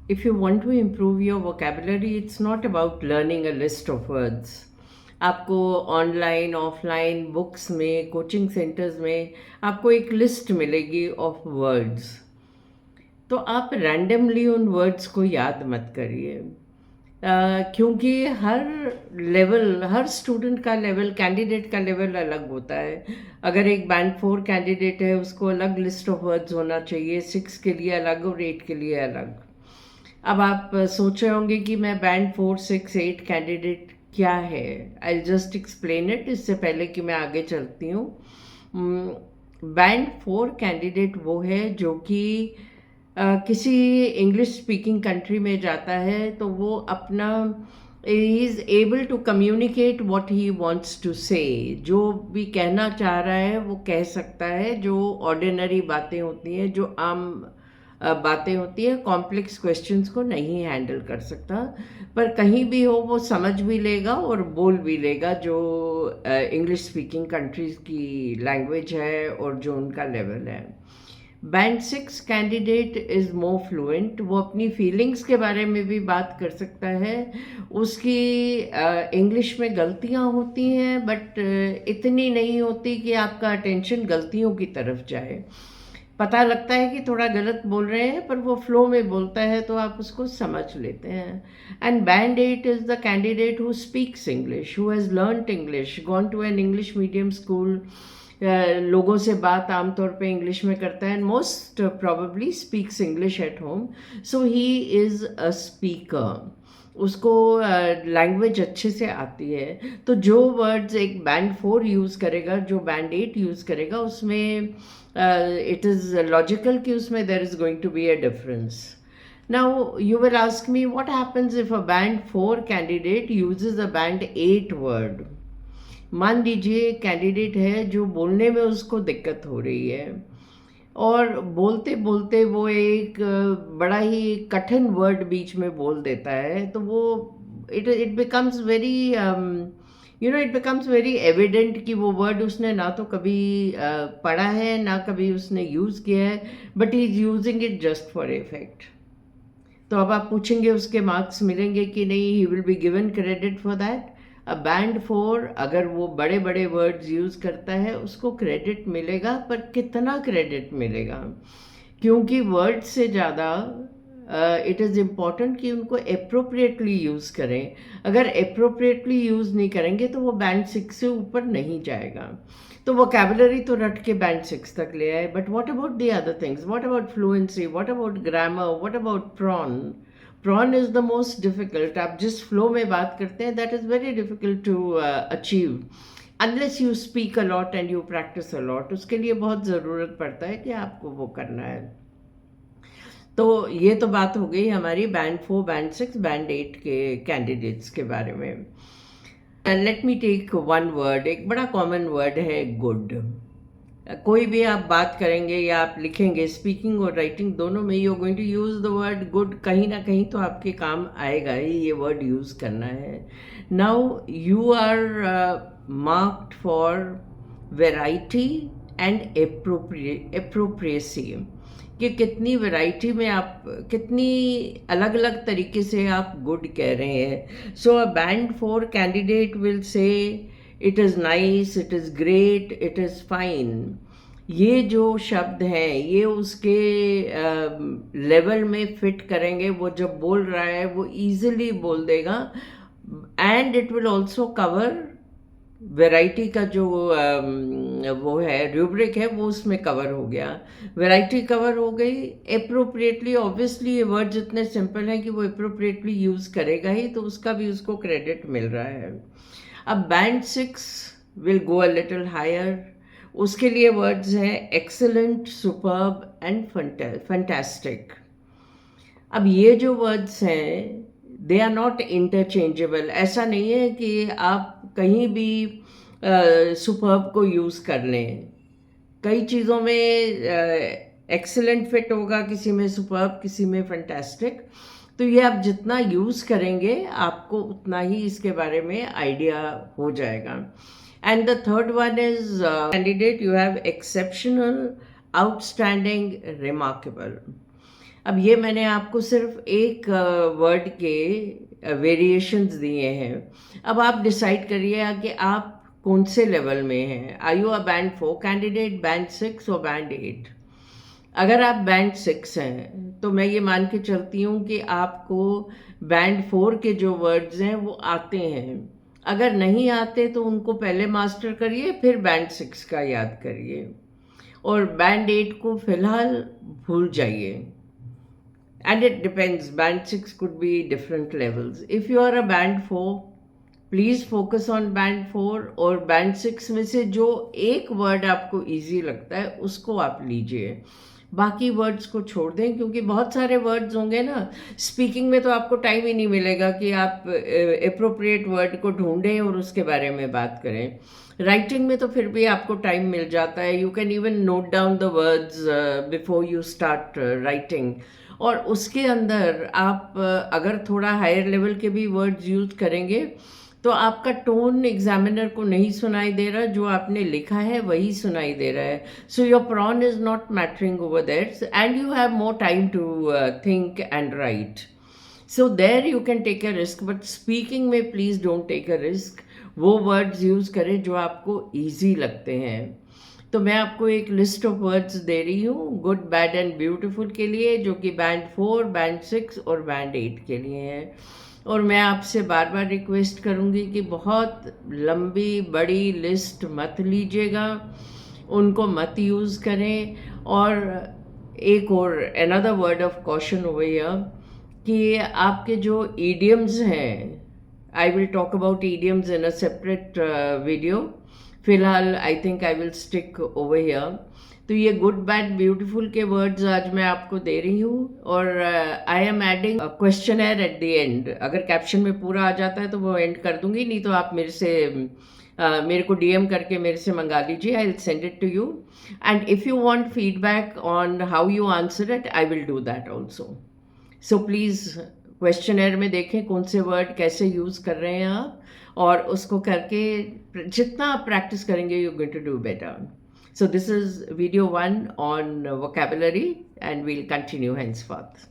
if you want to improve your vocabulary, it's not about learning a list of words. आपको online offline books में coaching centres में आपको एक list मिलेगी of words. तो आप रैंडमली उन वर्ड्स को याद मत करिए, क्योंकि हर लेवल, हर स्टूडेंट का लेवल, कैंडिडेट का लेवल अलग होता है। अगर एक बैंड 4 कैंडिडेट है, उसको अलग लिस्ट ऑफ वर्ड्स होना चाहिए, 6 के लिए अलग और 8 के लिए अलग। अब आप सोच रहे होंगे कि मैं बैंड 4, 6, 8 कैंडिडेट क्या है। आई जस्ट एक्सप्लेन इट, इससे पहले कि मैं आगे चलती हूँ। बैंड 4 कैंडिडेट वो है जो कि किसी इंग्लिश स्पीकिंग कंट्री में जाता है, तो वो अपना ही is able to communicate what he wants to say. जो भी कहना चाह रहा है वो कह सकता है। जो ऑर्डिनरी बातें होती हैं, जो आम बातें होती हैं, कॉम्प्लेक्स क्वेश्चंस को नहीं हैंडल कर सकता, पर कहीं भी हो वो समझ भी लेगा और बोल भी लेगा, जो इंग्लिश स्पीकिंग कंट्रीज़ की लैंग्वेज है और जो उनका लेवल है। Band 6 candidate is more fluent. वो अपनी फीलिंग्स के बारे में भी बात कर सकता है। उसकी इंग्लिश में गलतियां होती हैं, बट इतनी नहीं होती कि आपका अटेंशन गलतियों की तरफ जाए। पता लगता है कि थोड़ा गलत बोल रहे हैं, पर वो फ्लो में बोलता है तो आप उसको समझ लेते हैं। And band 8 is the candidate who speaks English, who has learned English, gone to an English medium school, लोगों से बात आमतौर पे इंग्लिश में करता है, and most probably speaks English at home. So he is a speaker, उसको language अच्छे से आती है। तो जो वर्ड्स एक बैंड 4 यूज़ करेगा, जो बैंड 8 यूज़ करेगा, उसमें इट इज़ लॉजिकल कि उसमें there is going to be a difference. Now you will ask me, what happens if a band 4 candidate uses a band 8 word? मान लीजिए कैंडिडेट है जो बोलने में उसको दिक्कत हो रही है, और बोलते बोलते वो एक बड़ा ही कठिन वर्ड बीच में बोल देता है, तो वो it it becomes very it becomes very evident कि वो वर्ड उसने ना तो कभी पढ़ा है, ना कभी उसने यूज़ किया है, but he is using it just for effect. तो अब आप पूछेंगे उसके मार्क्स मिलेंगे कि नहीं? He will be given credit for that. अब बैंड 4 अगर वो बड़े बड़े वर्ड्स यूज़ करता है, उसको क्रेडिट मिलेगा, पर कितना क्रेडिट मिलेगा? क्योंकि वर्ड से ज़्यादा इट इज़ इम्पॉर्टेंट कि उनको अप्रोप्रिएटली यूज़ करें। अगर अप्रोप्रिएटली यूज़ नहीं करेंगे तो वो बैंड 6 से ऊपर नहीं जाएगा। तो वोकैबुलरी तो रट के बैंड 6 तक ले आए, but what about the other things? What about fluency? What about grammar? What about pron? Pron is the most difficult. आप जिस फ्लो में बात करते हैं, that is very difficult to achieve unless you speak a lot and you practice a lot. उसके लिए बहुत ज़रूरत पड़ता है कि आपको वो करना है। तो ये तो बात हो गई हमारी बैंड 4, बैंड 6, बैंड 8 के कैंडिडेट्स के बारे में। Let me take one word. एक बड़ा कॉमन वर्ड है गुड। कोई भी आप बात करेंगे या आप लिखेंगे, स्पीकिंग और राइटिंग दोनों में you are going to use the word good. कहीं ना कहीं तो आपके काम आएगा ही, ये वर्ड यूज़ करना है। Now you are marked for variety and appropriacy, कि कितनी वैरायटी में आप, कितनी अलग अलग तरीके से आप गुड कह रहे हैं। So a band 4 candidate will say it is nice, it is great, it is fine. ये जो शब्द हैं, ये उसके लेवल में फिट करेंगे। वो जब बोल रहा है वो ईजिली बोल देगा, and it will also cover variety का जो वो है, रूब्रिक है, वो उसमें कवर हो गया। वैरायटी कवर हो गई। अप्रोप्रिएटली, ऑब्वियसली ये वर्ड जितने सिंपल हैं कि वो अप्रोप्रिएटली यूज़ करेगा ही, तो उसका भी उसको क्रेडिट मिल रहा है। अब band 6 will go a little higher. उसके लिए वर्ड्स हैं एक्सेलेंट, सुपर्ब एंड फैंटास्टिक। अब ये जो वर्ड्स हैं, दे आर नॉट इंटरचेंजेबल। ऐसा नहीं है कि आप कहीं भी सुपर्ब को यूज़ कर लें। कई चीज़ों में एक्सीलेंट फिट होगा, किसी में सुपर्ब, किसी में फैंटास्टिक। तो ये आप जितना यूज़ करेंगे, आपको उतना ही इसके बारे में आइडिया हो जाएगा। And the third one is candidate, you have exceptional, outstanding, remarkable. अब ये मैंने आपको सिर्फ एक वर्ड के वेरिएशंस दिए हैं। अब आप डिसाइड करिए कि आप कौन से लेवल में हैं। Are you a band 4 candidate, band 6 और बैंड 8? अगर आप बैंड 6 हैं तो मैं ये मान के चलती हूँ कि आपको बैंड 4 के जो वर्ड्स हैं वो आते हैं। अगर नहीं आते तो उनको पहले मास्टर करिए, फिर बैंड 6 का याद करिए, और बैंड 8 को फिलहाल भूल जाइए। And it depends, band 6 could be different levels. If you are a band 4, please focus on band 4, और बैंड 6 में से जो एक वर्ड आपको इजी लगता है उसको आप लीजिए, बाकी वर्ड्स को छोड़ दें, क्योंकि बहुत सारे वर्ड्स होंगे ना। स्पीकिंग में तो आपको टाइम ही नहीं मिलेगा कि आप एप्रोप्रिएट वर्ड को ढूंढें और उसके बारे में बात करें। राइटिंग में तो फिर भी आपको टाइम मिल जाता है, you can even note down the words before you start writing. और उसके अंदर आप अगर थोड़ा हायर लेवल के भी वर्ड्स यूज करेंगे तो आपका टोन एग्जामिनर को नहीं सुनाई दे रहा, जो आपने लिखा है वही सुनाई दे रहा है। So your pron is not mattering over that, and you have more time to think and write. So there you can take a risk, but speaking में please don't take a risk. वो words use करें जो आपको easy लगते हैं। तो मैं आपको एक लिस्ट ऑफ वर्ड्स दे रही हूँ गुड, बैड एंड ब्यूटीफुल के लिए, जो कि बैंड 4, बैंड 6 और बैंड 8 के लिए है। और मैं आपसे बार बार रिक्वेस्ट करूँगी कि बहुत लंबी बड़ी लिस्ट मत लीजिएगा, उनको मत यूज़ करें। और एक और another word of caution over here, कि आपके जो ईडियम्स हैं, I will talk about idioms in a separate video. फिलहाल I think I will stick over here. तो ये गुड, बैड, ब्यूटीफुल के वर्ड्स आज मैं आपको दे रही हूँ, और I am adding questioner at the end. अगर कैप्शन में पूरा आ जाता है तो वो एंड कर दूंगी, नहीं तो आप मेरे को डीएम करके मेरे से मंगा लीजिए, I will send it to you. And if you want feedback on how you answer it, I will do that also. So please questionnaire में देखें कौन से वर्ड कैसे यूज़ कर रहे हैं आप, और उसको करके जितना आप प्रैक्टिस करेंगे you going to do better. So this is video 1 on vocabulary, and we'll continue henceforth.